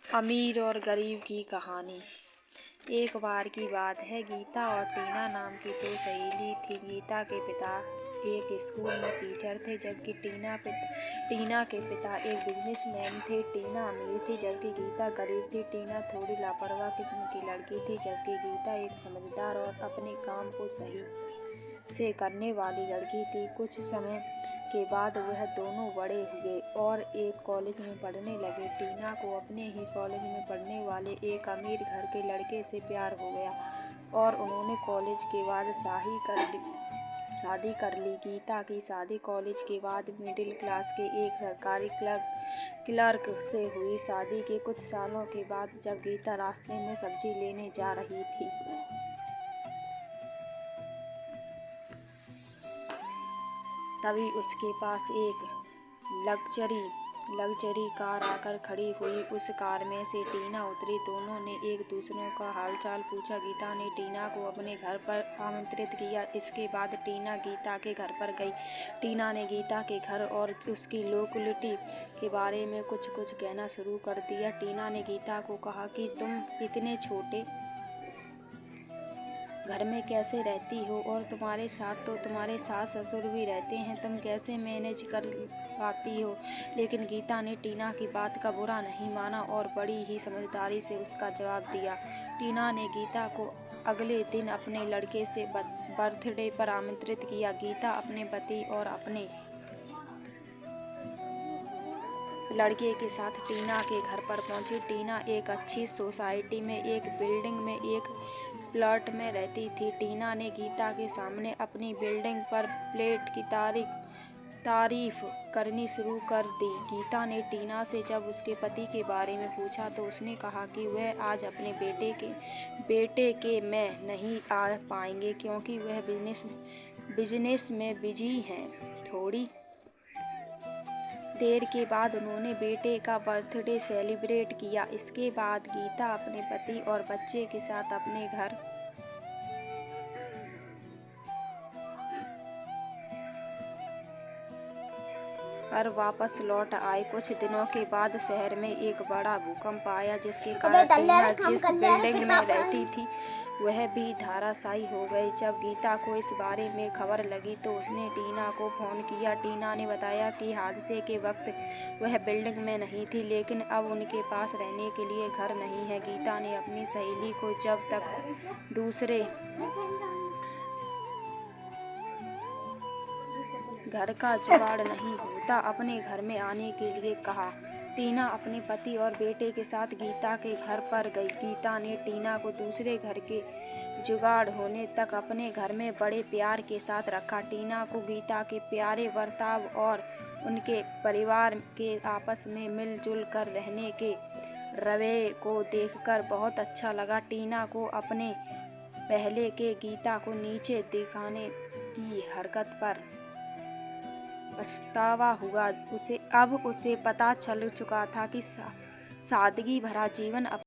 अमीर और गरीब की कहानी। एक बार की बात है, गीता और टीना नाम की दो सहेली थी। गीता के पिता एक स्कूल में टीचर थे, जबकि टीना के पिता एक बिजनेसमैन थे। टीना अमीर थी जबकि गीता गरीब थी। टीना थोड़ी लापरवाह किस्म की लड़की थी, जबकि गीता एक समझदार और अपने काम को सही से करने वाली लड़की थी। कुछ समय के बाद वह दोनों बड़े हुए और एक कॉलेज में पढ़ने लगे। टीना को अपने ही कॉलेज में पढ़ने वाले एक अमीर घर के लड़के से प्यार हो गया और उन्होंने कॉलेज के बाद शादी कर ली। गीता की शादी कॉलेज के बाद मिडिल क्लास के एक सरकारी क्लर्क से हुई। शादी के कुछ सालों के बाद जब गीता रास्ते में सब्जी लेने जा रही थी, तभी उसके पास एक लग्जरी कार आकर खड़ी हुई। उस कार में से टीना उतरी। दोनों ने एक दूसरे का हालचाल पूछा। गीता ने टीना को अपने घर पर आमंत्रित किया। इसके बाद टीना गीता के घर पर गई। टीना ने गीता के घर और उसकी लोकेलिटी के बारे में कुछ कहना शुरू कर दिया। टीना ने गीता को कहा कि तुम इतने छोटे घर में कैसे रहती हो, और तुम्हारे साथ तो तुम्हारे सास ससुर भी रहते हैं, तुम कैसे मैनेज कर पाती हो। लेकिन गीता ने टीना की बात का बुरा नहीं माना और बड़ी ही समझदारी से उसका जवाब दिया। टीना ने गीता को अगले दिन अपने लड़के से बर्थडे पर आमंत्रित किया। गीता अपने पति और अपने लड़के के साथ टीना के घर पर पहुंची। टीना एक अच्छी सोसाइटी में एक बिल्डिंग में एक प्लॉट में रहती थी। टीना ने गीता के सामने अपनी बिल्डिंग पर प्लेट की तारीफ करनी शुरू कर दी। गीता ने टीना से जब उसके पति के बारे में पूछा तो उसने कहा कि वह आज अपने बेटे के में नहीं आ पाएंगे क्योंकि वह बिजनेस में बिजी हैं। थोड़ी देर के बाद उन्होंने बेटे का बर्थडे सेलिब्रेट किया। इसके बाद गीता अपने पति और बच्चे के साथ अपने घर पर वापस लौट आए। कुछ दिनों के बाद शहर में एक बड़ा भूकंप आया, जिसके कारण टीना जिस बिल्डिंग में रहती थी वह भी धराशायी हो गई। जब गीता को इस बारे में खबर लगी तो उसने टीना को फोन किया। टीना ने बताया कि हादसे के वक्त वह बिल्डिंग में नहीं थी, लेकिन अब उनके पास रहने के लिए घर नहीं है। गीता ने अपनी सहेली को जब तक दूसरे घर का जुगाड़ नहीं होता अपने घर में आने के लिए कहा। टीना अपने पति और बेटे के साथ गीता के घर पर गई। गीता ने टीना को दूसरे घर के जुगाड़ होने तक अपने घर में बड़े प्यार के साथ रखा। टीना को गीता के प्यारे बर्ताव और उनके परिवार के आपस में मिलजुल कर रहने के रवैये को देखकर बहुत अच्छा लगा। टीना को अपने पहले के गीता को नीचे दिखाने की हरकत पर पछतावा हुआ। अब उसे पता चल चुका था कि सादगी भरा जीवन